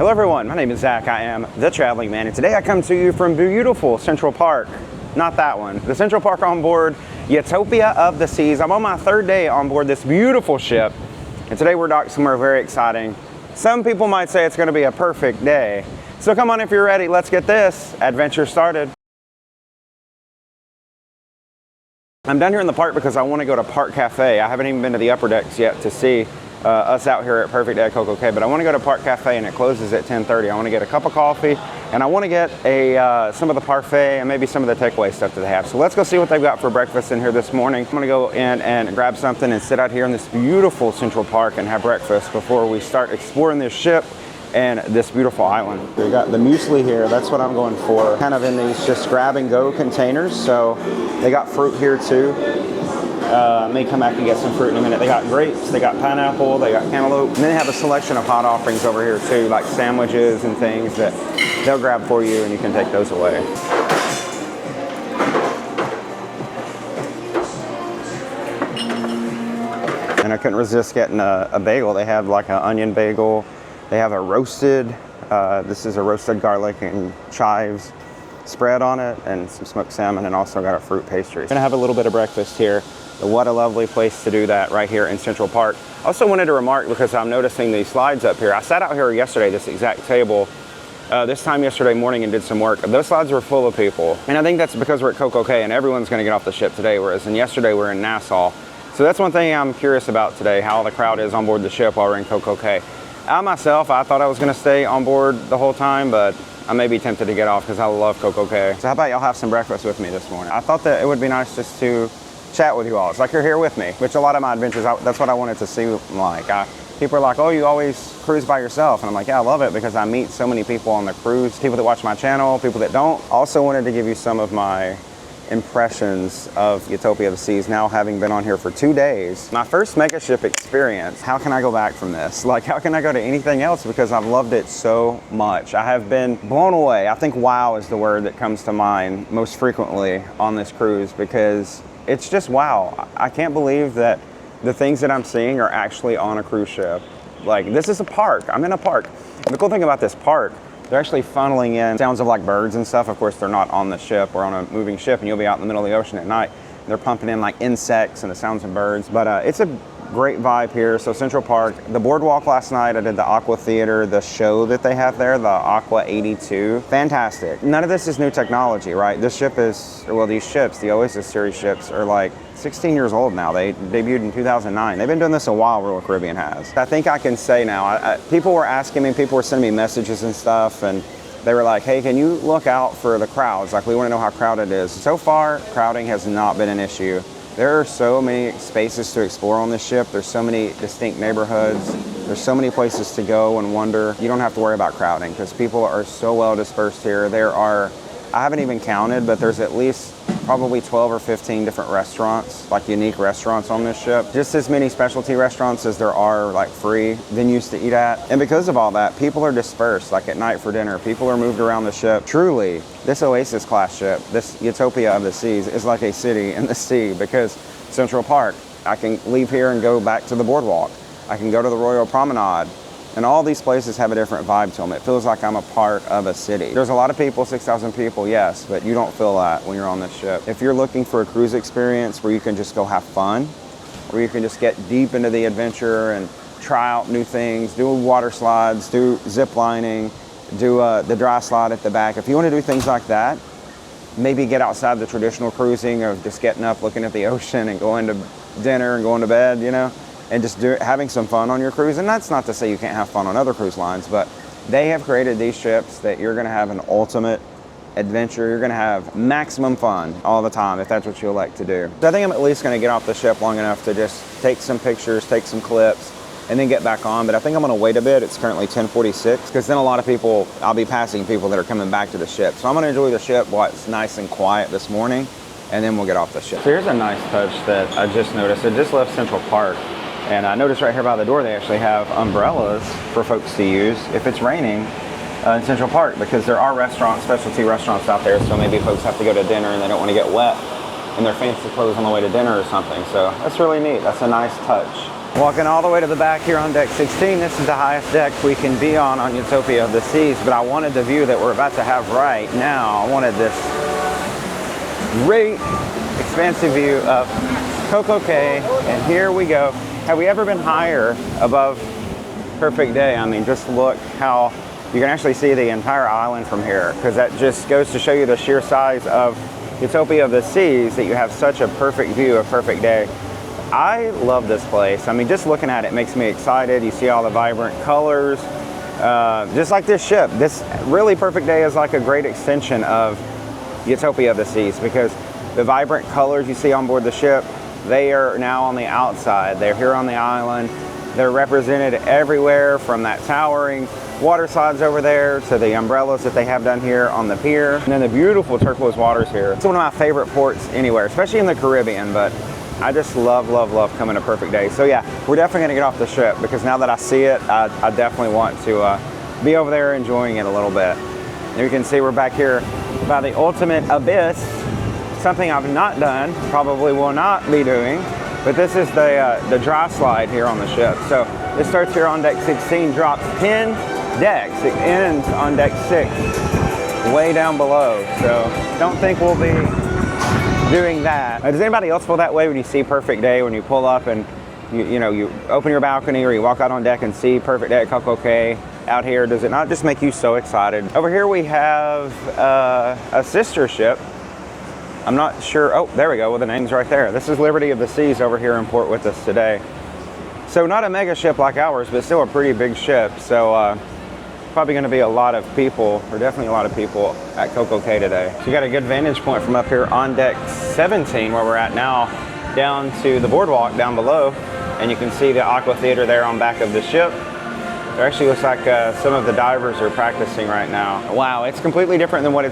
Hello everyone, my name is Zach. I am the Traveling Man, and today I come to you from beautiful Central Park. Not that one, the Central Park on board Utopia of the Seas. I'm on my third day on board this beautiful ship, and today we're docked somewhere very exciting. Some people might say it's going to be a perfect day. So come on if you're ready, let's get this adventure started. I'm down here in the park because I want to go to Park Cafe. I haven't even been to the upper decks yet to see us out here at Perfect Day at CocoCay, but I want to go to Park Cafe and it closes at 10:30. I want to get a cup of coffee and I want to get some of the parfait and maybe some of the takeaway stuff that they have. So let's go see what they've got for breakfast in here this morning. I'm going to go in and grab something and sit out here in this beautiful Central Park and have breakfast before we start exploring this ship and this beautiful island. We got the muesli here, that's what I'm going for. Kind of in these just grab and go containers. So they got fruit here too. May come back and get some fruit in a minute. They got grapes, they got pineapple, they got cantaloupe, and then they have a selection of hot offerings over here too, like sandwiches and things that they'll grab for you and you can take those away. And I couldn't resist getting a bagel. They have like an onion bagel. They have a roasted, this is a roasted garlic and chives spread on it, and some smoked salmon, and also got a fruit pastry. Gonna have a little bit of breakfast here. What a lovely place to do that right here in Central Park. Also wanted to remark, because I'm noticing these slides up here. I sat out here yesterday, this exact table, this time yesterday morning and did some work. Those slides were full of people. And I think that's because we're at CocoCay and everyone's gonna get off the ship today, whereas yesterday we're in Nassau. So that's one thing I'm curious about today, how the crowd is on board the ship while we're in CocoCay. I myself, I thought I was gonna stay on board the whole time, but I may be tempted to get off because I love CocoCay. So how about y'all have some breakfast with me this morning? I thought that it would be nice just to chat with you all. It's like you're here with me, which a lot of my adventures, that's what I wanted to see like. People are like, oh, you always cruise by yourself. And I'm like, yeah, I love it because I meet so many people on the cruise, people that watch my channel, people that don't. Also wanted to give you some of my impressions of Utopia of the Seas now having been on here for 2 days. My first mega ship experience. How can I go back from this? Like, how can I go to anything else? Because I've loved it so much. I have been blown away. I think wow is the word that comes to mind most frequently on this cruise, because it's just wow. I can't believe that the things that I'm seeing are actually on a cruise ship. Like, this is a park. I'm in a park. And the cool thing about this park, they're actually funneling in sounds of like birds and stuff. Of course, they're not on the ship or on a moving ship, and you'll be out in the middle of the ocean at night. They're pumping in like insects and the sounds of birds. But it's a great vibe here. So Central Park, the boardwalk last night, I did the Aqua Theater, the show that they have there, the Aqua 82. Fantastic. None of this is new technology, right? This ship is, well, these ships, the Oasis series ships, are like 16 years old now. They debuted in 2009. They've been doing this a while, Royal Caribbean has. I think I can say now, people were asking me, people were sending me messages and stuff, and they were like, hey, can you look out for the crowds? Like, we want to know how crowded it is. So far, crowding has not been an issue. There are so many spaces to explore on this ship. There's so many distinct neighborhoods. There's so many places to go and wander. You don't have to worry about crowding because people are so well dispersed here. There are, I haven't even counted, but there's at least probably 12 or 15 different restaurants, like unique restaurants on this ship. Just as many specialty restaurants as there are like free venues to eat at. And because of all that, people are dispersed, like at night for dinner. People are moved around the ship. Truly, this Oasis Class ship, this Utopia of the Seas, is like a city in the sea, because Central Park, I can leave here and go back to the boardwalk. I can go to the Royal Promenade. And all these places have a different vibe to them. It feels like I'm a part of a city. There's a lot of people, 6,000 people, yes, but you don't feel that when you're on this ship. If you're looking for a cruise experience where you can just go have fun, where you can just get deep into the adventure and try out new things, do water slides, do zip lining, do the dry slide at the back. If you want to do things like that, maybe get outside the traditional cruising of just getting up, looking at the ocean and going to dinner and going to bed, you know, and just having some fun on your cruise. And that's not to say you can't have fun on other cruise lines, but they have created these ships that you're gonna have an ultimate adventure. You're gonna have maximum fun all the time if that's what you like to do. So I think I'm at least gonna get off the ship long enough to just take some pictures, take some clips, and then get back on. But I think I'm gonna wait a bit. It's currently 10:46, because then a lot of people, I'll be passing people that are coming back to the ship. So I'm gonna enjoy the ship while it's nice and quiet this morning, and then we'll get off the ship. So here's a nice touch that I just noticed. I just left Central Park, and I noticed right here by the door they actually have umbrellas for folks to use if it's raining in Central Park, because there are restaurants, specialty restaurants out there, so maybe folks have to go to dinner and they don't want to get wet in their fancy clothes on the way to dinner or something. So that's really neat. That's a nice touch. Walking all the way to the back here on deck 16. This is the highest deck we can be on Utopia of the Seas, but I wanted the view that we're about to have right now. I wanted this great expansive view of CocoCay, and here we go. Have we ever been higher above Perfect Day? I mean, just look how you can actually see the entire island from here, because that just goes to show you the sheer size of Utopia of the Seas, that you have such a perfect view of Perfect Day. I love this place. I mean, just looking at it makes me excited. You see all the vibrant colors, just like this ship. This really Perfect Day is like a great extension of Utopia of the Seas, because the vibrant colors you see on board the ship, they are now on the outside. They're here on the island. They're represented everywhere, from that towering water slides over there to the umbrellas that they have done here on the pier. And then the beautiful turquoise waters here. It's one of my favorite ports anywhere, especially in the Caribbean, but I just love, love, love coming to Perfect Day. So yeah, we're definitely gonna get off the ship, because now that I see it, I definitely want to be over there enjoying it a little bit. And you can see we're back here by the ultimate abyss, something I've not done, probably will not be doing, but this is the dry slide here on the ship. So this starts here on deck 16, drops 10 decks. It ends on deck 6, way down below. So don't think we'll be doing that. Does anybody else feel that way when you see Perfect Day, when you pull up and you open your balcony or you walk out on deck and see Perfect Day at CocoCay out here? Does it not just make you so excited? Over here we have a sister ship. I'm not sure. Oh, there we go. Well, the name's right there. This is Liberty of the Seas over here in port with us today. So not a mega ship like ours, but still a pretty big ship. So probably going to be a lot of people, or definitely a lot of people at CocoCay today. So you got a good vantage point from up here on deck 17, where we're at now, down to the boardwalk down below, and you can see the Aqua Theater there on back of the ship. It actually looks like some of the divers are practicing right now. Wow, it's completely different than what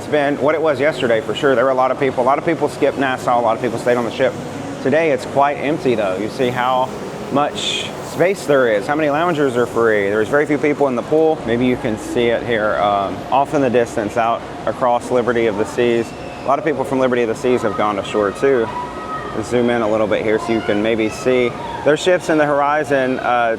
it was yesterday for sure. There were a lot of people. A lot of people skipped Nassau. A lot of people stayed on the ship. Today it's quite empty though. You see how much space there is, how many loungers are free. There's very few people in the pool. Maybe you can see it here off in the distance out across Liberty of the Seas. A lot of people from Liberty of the Seas have gone ashore too. Let's zoom in a little bit here so you can maybe see their ships in the horizon.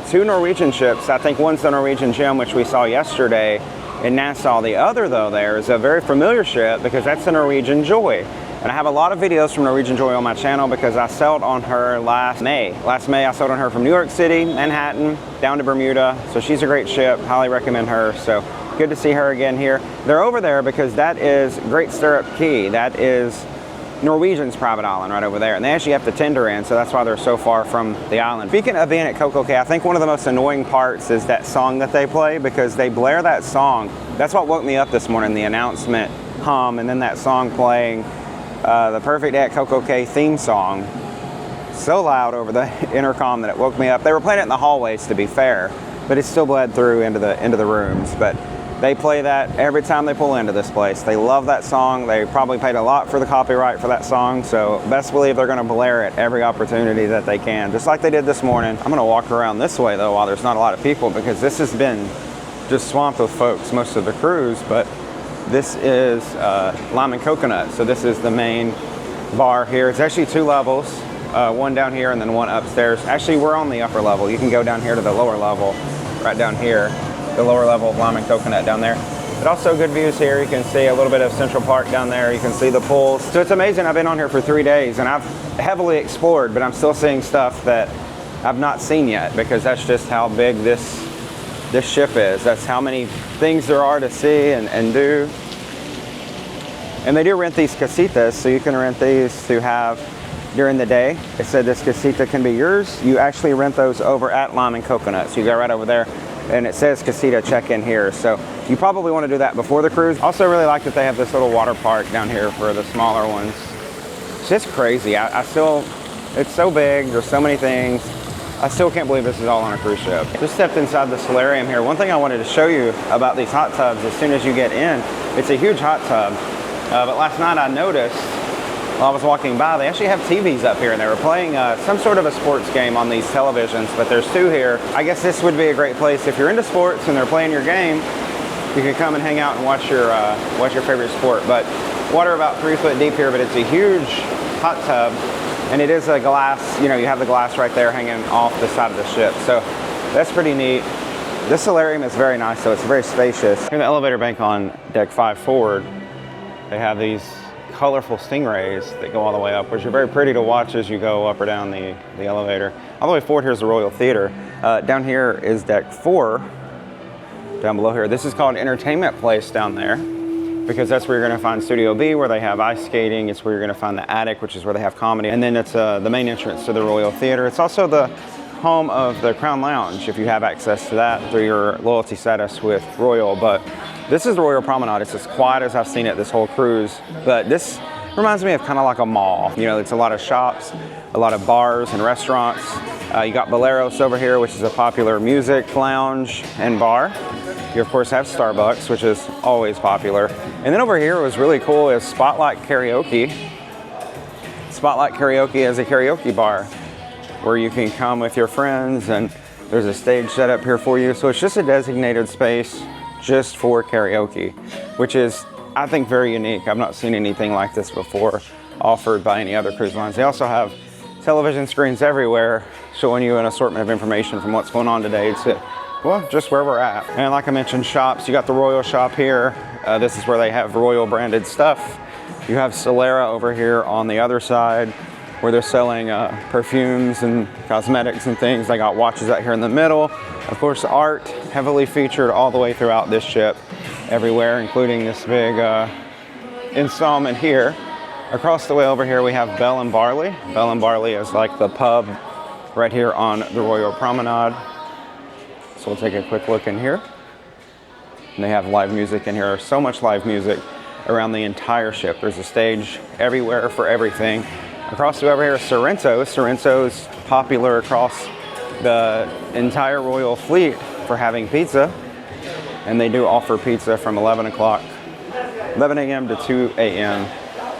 2 Norwegian ships. I think one's the Norwegian Gem, which we saw yesterday in Nassau. The other though there is a very familiar ship, because that's the Norwegian Joy. And I have a lot of videos from Norwegian Joy on my channel, because I sailed on her last May. Last May I sailed on her from New York City, Manhattan, down to Bermuda. So she's a great ship, highly recommend her. So good to see her again here. They're over there because that is Great Stirrup Key. That is Norwegian's private island right over there. And they actually have to tender in, so that's why they're so far from the island. Speaking of being at CocoCay, I think one of the most annoying parts is that song that they play, because they blare that song. That's what woke me up this morning, the announcement hum, and then that song playing. The Perfect Day at CocoCay theme song, so loud over the intercom that it woke me up. They were playing it in the hallways, to be fair, but it still bled through into the rooms. But they play that every time they pull into this place. They love that song. They probably paid a lot for the copyright for that song, so best believe they're going to blare it every opportunity that they can, just like they did this morning. I'm going to walk around this way though while there's not a lot of people, because this has been just swamped with folks most of the cruise. But this is Lime and Coconut. So this is the main bar here. It's actually 2 levels, one down here and then one upstairs. Actually, we're on the upper level. You can go down here to the lower level, right down here, the lower level of Lime and Coconut down there. But also good views here. You can see a little bit of Central Park down there. You can see the pools. So it's amazing. I've been on here for 3 days and I've heavily explored, but I'm still seeing stuff that I've not seen yet, because that's just how big this ship is. That's how many things there are to see and do. And they do rent these casitas, so you can rent these to have during the day. It said this casita can be yours. You actually rent those over at Lime and Coconut. So you go right over there and it says casita check-in here. So you probably want to do that before the cruise. Also really like that they have this little water park down here for the smaller ones. It's just crazy. I still, it's so big. There's so many things. I still can't believe this is all on a cruise ship. Just stepped inside the solarium here. One thing I wanted to show you about these hot tubs, as soon as you get in, it's a huge hot tub. But last night I noticed, while I was walking by, they actually have TVs up here, and they were playing some sort of a sports game on these televisions, but there's 2 here. I guess this would be a great place if you're into sports and they're playing your game. You can come and hang out and watch your favorite sport. But water about 3 foot deep here, but it's a huge hot tub. And it is a glass, you know, you have the glass right there hanging off the side of the ship. So that's pretty neat. This solarium is very nice, so it's very spacious. In the elevator bank on deck 5 forward, they have these colorful stingrays that go all the way up, which are very pretty to watch as you go up or down the elevator. All the way forward here is the Royal Theater. Down here is deck 4, down below here. This is called Entertainment Place down there, because that's where you're gonna find Studio B, where they have ice skating. It's where you're gonna find the attic, which is where they have comedy. And then it's the main entrance to the Royal Theater. It's also the home of the Crown Lounge, if you have access to that through your loyalty status with Royal. But this is the Royal Promenade. It's as quiet as I've seen it this whole cruise. But this reminds me of kind of like a mall. You know, it's a lot of shops, a lot of bars and restaurants. You got Boleros over here, which is a popular music lounge and bar. You of course have Starbucks, which is always popular. And then over here, what's really cool is Spotlight Karaoke. Spotlight Karaoke is a karaoke bar where you can come with your friends, and there's a stage set up here for you. So it's just a designated space just for karaoke, which is, I think, very unique. I've not seen anything like this before offered by any other cruise lines. They also have television screens everywhere showing you an assortment of information from what's going on today to, well, just where we're at. And like I mentioned, shops, you got the Royal shop here. This is where they have Royal branded stuff. You have Solera over here on the other side where they're selling perfumes and cosmetics and things. They got watches out here in the middle. Of course, art heavily featured all the way throughout this ship, everywhere, including this big installment here. Across the way over here, we have Bell and Barley. Bell and Barley is like the pub right here on the Royal Promenade. So we'll take a quick look in here. And they have live music in here. So much live music around the entire ship. There's a stage everywhere for everything. Across the way over here is Sorrento. Sorrento's popular across the entire Royal fleet for having pizza. And they do offer pizza from 11 a.m. to 2 a.m.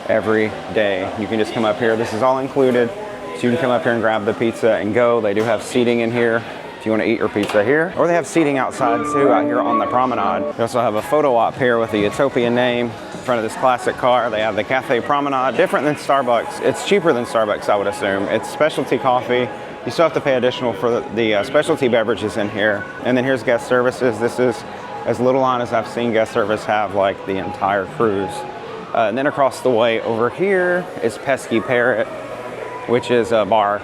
every day. You can just come up here. This is all included. So you can come up here and grab the pizza and go. They do have seating in here if you want to eat your pizza here. Or they have seating outside too, out here on the promenade. They also have a photo op here with the Utopia name in front of this classic car. They have the Cafe Promenade, different than Starbucks. It's cheaper than Starbucks, I would assume. It's specialty coffee. You still have to pay additional for the specialty beverages in here. And then here's guest services. This is as little on as I've seen guest service have like the entire cruise. And then across the way over here is Pesky Parrot, which is a bar.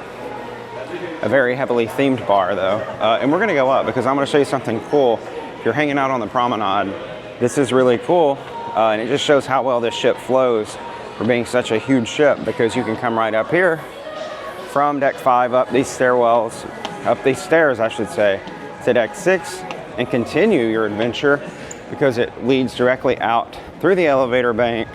A very heavily themed bar though. And we're gonna go up because I'm gonna show you something cool. If you're hanging out on the promenade, this is really cool. And it just shows how well this ship flows for being such a huge ship, because you can come right up here from deck 5 up these stairwells, up these stairs I should say, to deck 6 and continue your adventure, because it leads directly out through the elevator bank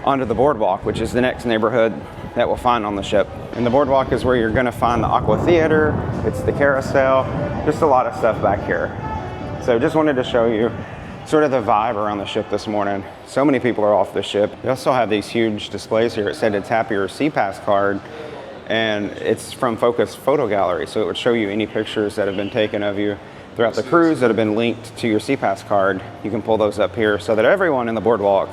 onto the boardwalk, which is the next neighborhood that we'll find on the ship. And the boardwalk is where you're gonna find the Aqua Theater, it's the carousel, just a lot of stuff back here. So just wanted to show you sort of the vibe around the ship this morning. So many people are off the ship. They also have these huge displays here. It said to tap your SeaPass card, and it's from Focus Photo Gallery. So it would show you any pictures that have been taken of you throughout the cruise that have been linked to your SeaPass card. You can pull those up here so that everyone in the boardwalk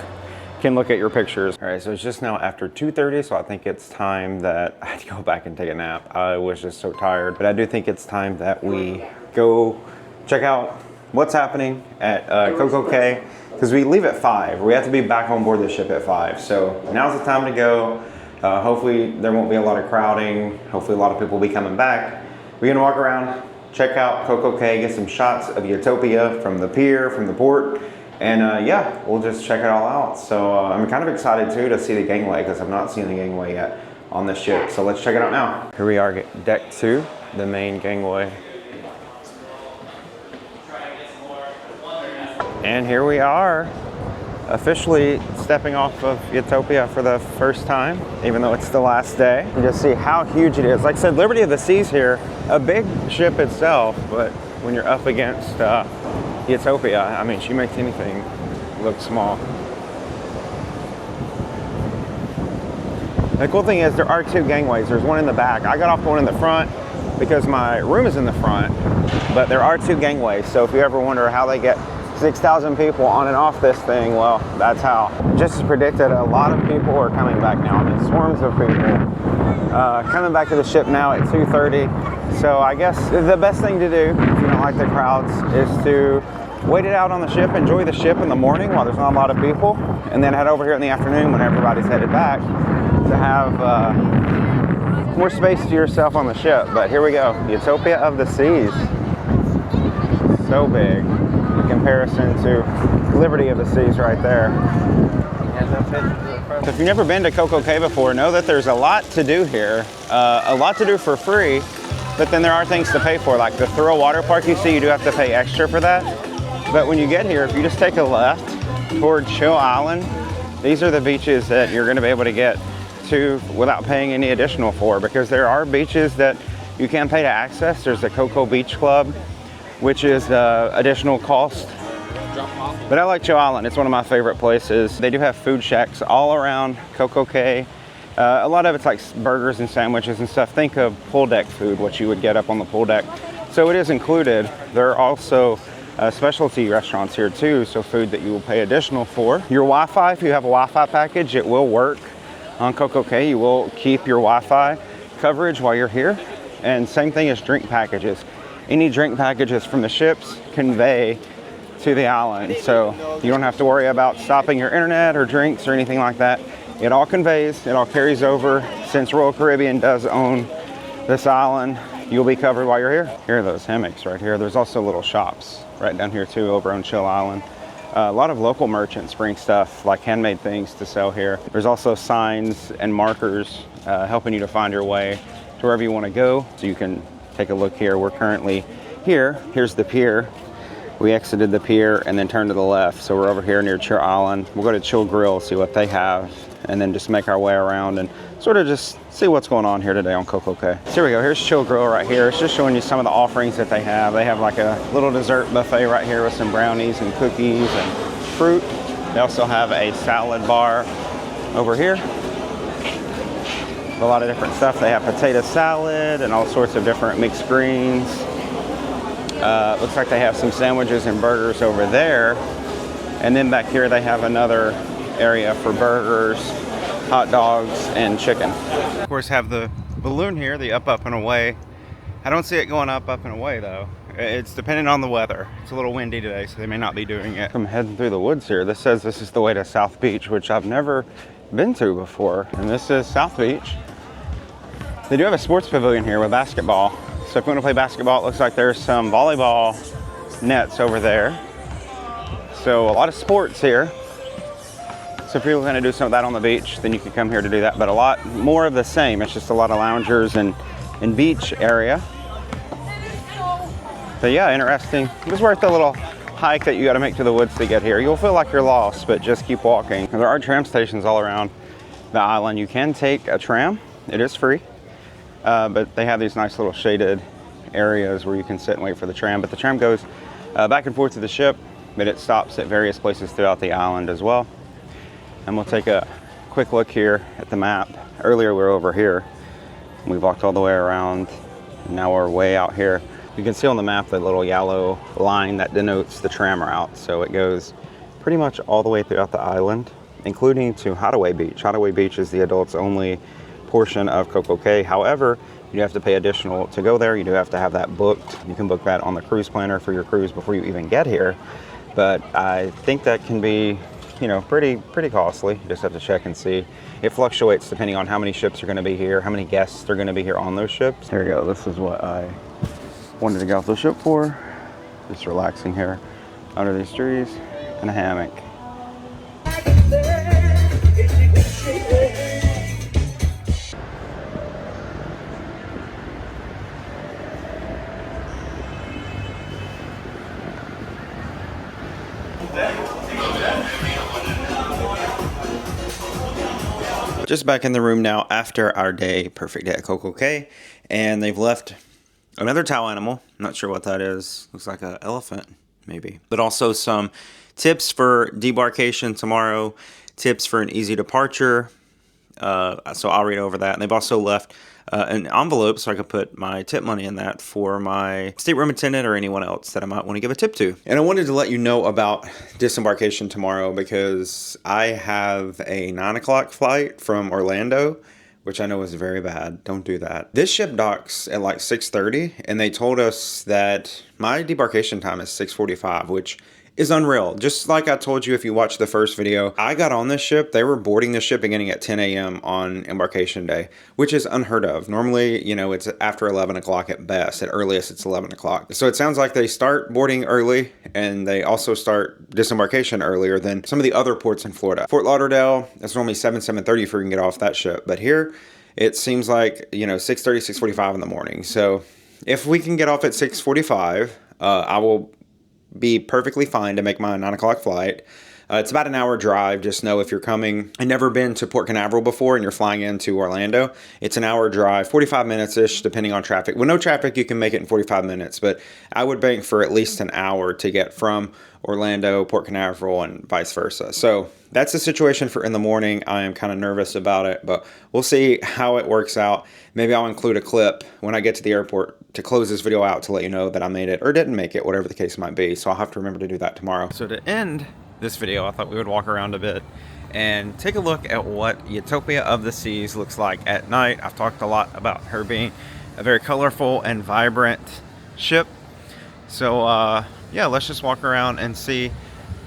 can look at your pictures. All right, so it's just now after 2:30, so I think it's time that I had to go back and take a nap. I was just so tired, but I do think it's time that we go check out what's happening at CocoCay, because we leave at 5. We have to be back on board the ship at 5. So now's the time to go. Hopefully there won't be a lot of crowding. Hopefully a lot of people will be coming back. We're gonna walk around, check out CocoCay, get some shots of Utopia from the pier, from the port. And yeah, we'll just check it all out. So I'm kind of excited too to see the gangway, because I've not seen the gangway yet on this ship. So let's check it out now. Here we are at deck 2, the main gangway. And here we are, officially stepping off of Utopia for the first time, even though it's the last day. You just see how huge it is. Like I said, Liberty of the Seas here, a big ship itself, but when you're up against Utopia, I mean, she makes anything look small. The cool thing is there are 2 gangways. There's one in the back. I got off one in the front because my room is in the front, but there are 2 gangways. So if you ever wonder how they get 6,000 people on and off this thing. Well, that's how. Just as predicted, a lot of people are coming back now. I mean, swarms of people coming back to the ship now at 2:30. So I guess the best thing to do if you don't like the crowds is to wait it out on the ship, enjoy the ship in the morning while there's not a lot of people, and then head over here in the afternoon when everybody's headed back to have more space to yourself on the ship. But here we go, Utopia of the Seas. So big in comparison to Liberty of the Seas right there. So if you've never been to CocoCay before, know that there's a lot to do here, a lot to do for free, but then there are things to pay for, like the Thrill Water Park you see, you do have to pay extra for that. But when you get here, if you just take a left toward Chill Island, these are the beaches that you're going to be able to get to without paying any additional for, because there are beaches that you can pay to access. There's the Coco Beach Club, which is additional cost. But I like Chill Island. It's one of my favorite places. They do have food shacks all around CocoCay. A lot of it's like burgers and sandwiches and stuff. Think of pool deck food, what you would get up on the pool deck. So it is included. There are also specialty restaurants here too, so food that you will pay additional for. Your Wi-Fi, if you have a Wi-Fi package, it will work on CocoCay. You will keep your Wi-Fi coverage while you're here. And same thing as drink packages. Any drink packages from the ships convey to the island, so you don't have to worry about stopping your internet or drinks or anything like that. It all conveys, it all carries over. Since Royal Caribbean does own this island, you'll be covered while you're here. Here are those hammocks right here. There's also little shops right down here too over on Chill Island. A lot of local merchants bring stuff like handmade things to sell here. There's also signs and markers helping you to find your way to wherever you want to go. So you can take a look here. We're currently here. Here's the pier. We exited the pier and then turned to the left. So we're over here near Chill Island. We'll go to Chill Grill, see what they have, and then just make our way around and sort of just see what's going on here today on CocoCay. So here we go, here's Chill Grill right here. It's just showing you some of the offerings that they have. They have like a little dessert buffet right here with some brownies and cookies and fruit. They also have a salad bar over here. A lot of different stuff. They have potato salad and all sorts of different mixed greens. Looks like they have some sandwiches and burgers over there. And then back here they have another area for burgers, hot dogs, and chicken. Of course, have the balloon here, the up and away. I don't see it going up and away though. It's dependent on the weather. It's a little windy today, so they may not be doing it. I'm heading through the woods here. This says this is the way to South Beach, which I've never been to before. And this is South Beach. They do have a sports pavilion here with basketball. So if you want to play basketball, it looks like there's some volleyball nets over there. So a lot of sports here. So if you're going to do some of that on the beach, then you can come here to do that. But a lot more of the same. It's just a lot of loungers and beach area. But yeah, interesting. It was worth the little hike that you got to make to the woods to get here. You'll feel like you're lost, but just keep walking. And there are tram stations all around the island. You can take a tram. It is free. But they have these nice little shaded areas where you can sit and wait for the tram. But the tram goes back and forth to the ship, but it stops at various places throughout the island as well. And we'll take a quick look here at the map. Earlier we were over here. We walked all the way around. And now we're way out here. You can see on the map the little yellow line that denotes the tram route. So it goes pretty much all the way throughout the island, including to Hideaway Beach. Hideaway Beach is the adults only portion of CocoCay. However, you have to pay additional to go there. You do have to have that booked. You can book that on the cruise planner for your cruise before you even get here. But I think that can be, you know, pretty costly. You just have to check and see. It fluctuates depending on how many ships are going to be here, how many guests are going to be here on those ships. Here we go. This is what I wanted to get off the ship for. Just relaxing here under these trees in a hammock. Just back in the room now after our perfect day at CocoCay, and they've left another towel animal. I'm not sure what that is. Looks like an elephant, maybe. But also some tips for debarkation tomorrow, tips for an easy departure. So I'll read over that. And they've also left an envelope so I could put my tip money in that for my stateroom attendant or anyone else that I might want to give a tip to. And I wanted to let you know about disembarkation tomorrow because I have a 9 o'clock flight from Orlando, which I know is very bad. Don't do that. This ship docks at like 6:30, and they told us that my debarkation time is 6:45, which is unreal. Just like I told you if you watched the first video, I got on this ship. They were boarding the ship beginning at 10 a.m. on embarkation day, which is unheard of. Normally, you know, it's after 11 o'clock at best. At earliest, it's 11 o'clock. So it sounds like they start boarding early, and they also start disembarkation earlier than some of the other ports in Florida. Fort Lauderdale, it's normally 7:30 if you can get off that ship. But here, it seems like, you know, 6:30, 6:45 in the morning. So if we can get off at 6:45, I will be perfectly fine to make my 9 o'clock flight. It's about an hour drive. Just know if you're coming and never been to Port Canaveral before and you're flying into Orlando, it's an hour drive, 45 minutes-ish, depending on traffic. With no traffic, you can make it in 45 minutes, but I would bank for at least an hour to get from Orlando, Port Canaveral, and vice versa. So that's the situation for in the morning. I am kind of nervous about it, but we'll see how it works out. Maybe I'll include a clip when I get to the airport to close this video out to let you know that I made it or didn't make it, whatever the case might be. So I'll have to remember to do that tomorrow. So to end this video, I thought we would walk around a bit and take a look at what Utopia of the Seas looks like at night. I've talked a lot about her being a very colorful and vibrant ship. So yeah, let's just walk around and see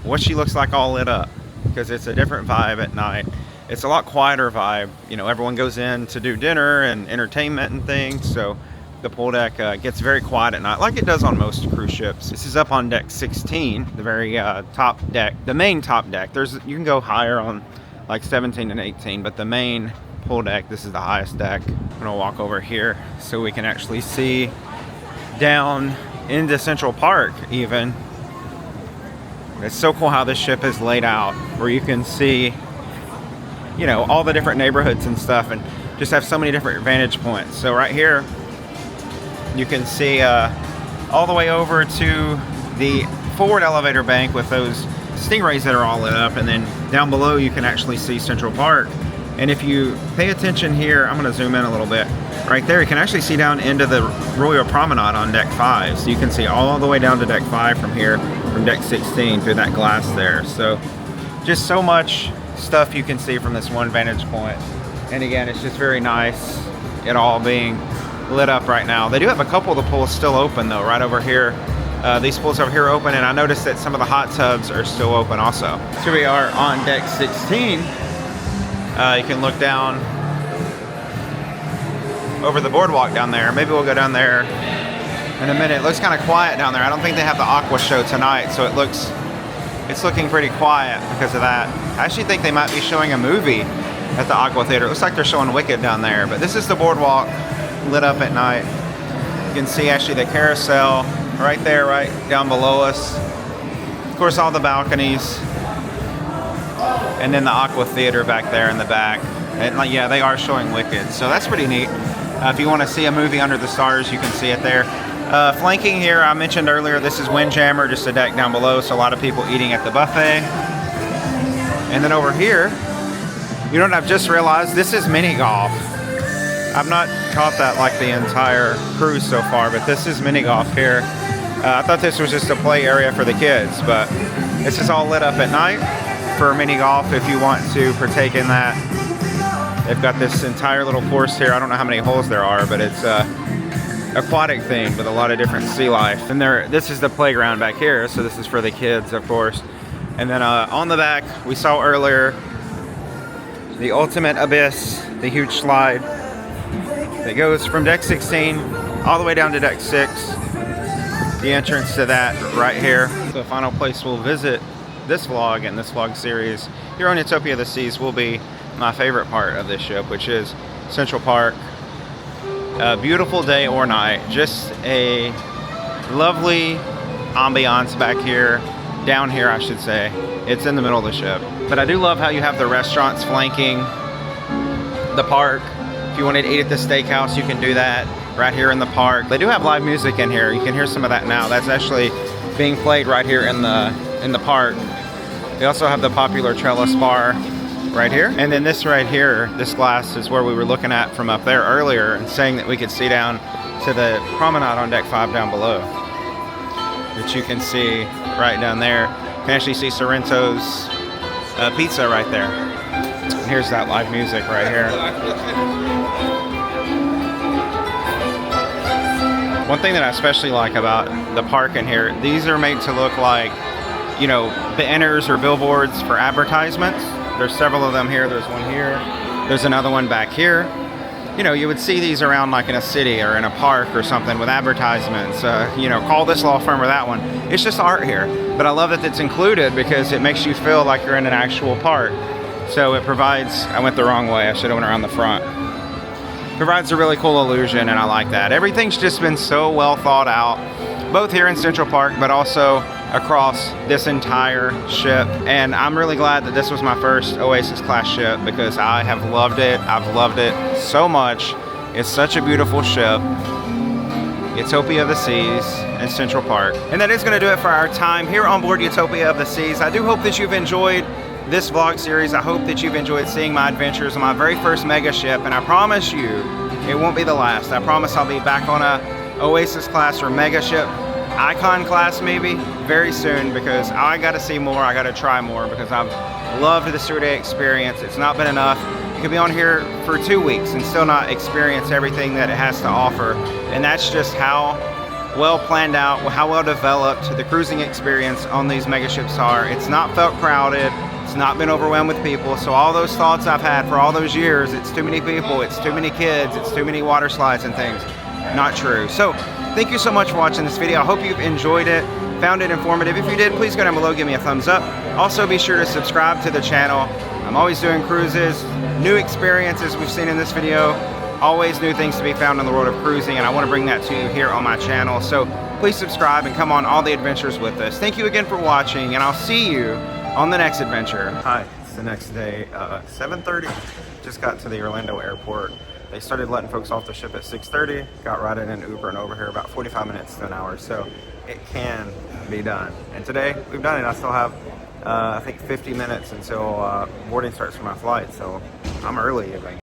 what she looks like all lit up, because it's a different vibe at night. It's a lot quieter vibe. You know, everyone goes in to do dinner and entertainment and things, so the pool deck gets very quiet at night, like it does on most cruise ships. This is up on deck 16, the very top deck, the main top deck. You can go higher on like 17 and 18, but the main pool deck, this is the highest deck. I'm gonna walk over here so we can actually see down into Central Park even. It's so cool how this ship is laid out, where you can see, you know, all the different neighborhoods and stuff, and just have so many different vantage points. So right here, you can see all the way over to the forward elevator bank with those stingrays that are all lit up, and then down below you can actually see Central Park. And if you pay attention here, I'm going to zoom in a little bit. Right there, you can actually see down into the Royal Promenade on deck 5. So you can see all the way down to deck 5 from here, from deck 16 through that glass there. So just so much stuff you can see from this one vantage point. And again, it's just very nice, it all being lit up right now. They do have a couple of the pools still open though, right over here. These pools over here are open, and I noticed that some of the hot tubs are still open also. So we are on deck 16. You can look down over the boardwalk down there. Maybe we'll go down there in a minute. It looks kind of quiet down there. I don't think they have the Aqua show tonight, so it's looking pretty quiet because of that. I actually think they might be showing a movie at the Aqua Theater. It looks like they're showing Wicked down there, but this is the boardwalk lit up at night. You can see actually the carousel right there, right down below us. Of course, all the balconies, and then the Aqua Theater back there in the back. And yeah, they are showing Wicked, so that's pretty neat. If you want to see a movie under the stars, you can see it there. Flanking here, I mentioned earlier, this is Windjammer, just a deck down below, so a lot of people eating at the buffet. And then over here, you know what I've just realized? This is mini golf. I've not caught that like the entire cruise so far, but this is mini golf here. I thought this was just a play area for the kids, but this is all lit up at night for mini golf if you want to partake in that. They've got this entire little course here. I don't know how many holes there are, but it's aquatic themed with a lot of different sea life. And this is the playground back here, so this is for the kids, of course. And then on the back, we saw earlier the ultimate abyss, the huge slide that goes from deck 16 all the way down to deck 6. The entrance to that right here. The final place we'll visit this vlog and this vlog series here on Utopia of the Seas will be my favorite part of this ship, which is Central Park. A beautiful day or night, just a lovely ambiance back here, down here I should say. It's in the middle of the ship. But I do love how you have the restaurants flanking the park. If you wanted to eat at the steakhouse, you can do that right here in the park. They do have live music in here. You can hear some of that now. That's actually being played right here in the park. They also have the popular trellis bar right here. And then this right here, this glass is where we were looking at from up there earlier and saying that we could see down to the promenade on deck 5 down below. That you can see right down there. You can actually see Sorrento's pizza right there. And here's that live music right here. One thing that I especially like about the park in here, these are made to look like, you know, banners or billboards for advertisements. There's several of them here. There's one here. There's another one back here. You know, you would see these around like in a city or in a park or something with advertisements. You know, call this law firm or that one. It's just art here. But I love that it's included because it makes you feel like you're in an actual park. So it provides, I went the wrong way. I should have went around the front. Provides a really cool illusion, and I like that. Everything's just been so well thought out, both here in Central Park, but also across this entire ship. And I'm really glad that this was my first Oasis Class ship because I have loved it. I've loved it so much. It's such a beautiful ship. Utopia of the Seas in Central Park. And that is going to do it for our time here on board Utopia of the Seas. I do hope that you've enjoyed this vlog series. I hope that you've enjoyed seeing my adventures on my very first mega ship, and I promise you it won't be the last. I promise I'll be back on a Oasis Class or mega ship, Icon Class maybe, very soon, because I got to see more, I got to try more, because I've loved the 2-day experience. It's not been enough. You could be on here for 2 weeks and still not experience everything that it has to offer, and that's just how well planned out, how well developed the cruising experience on these mega ships are. It's not felt crowded. It's not been overwhelmed with people. So all those thoughts I've had for all those years, it's too many people, it's too many kids, it's too many water slides and things, not true. So thank you so much for watching this video. I hope you've enjoyed it, found it informative. If you did, please go down below, give me a thumbs up. Also be sure to subscribe to the channel. I'm always doing cruises, new experiences we've seen in this video, always new things to be found in the world of cruising, and I want to bring that to you here on my channel. So please subscribe and come on all the adventures with us. Thank you again for watching, and I'll see you on the next adventure. Hi, it's the next day, 7:30. Just got to the Orlando airport. They started letting folks off the ship at 6:30. Got right in an Uber and over here about 45 minutes to an hour. So it can be done. And today we've done it. I still have, I think 50 minutes until boarding starts for my flight. So I'm early even.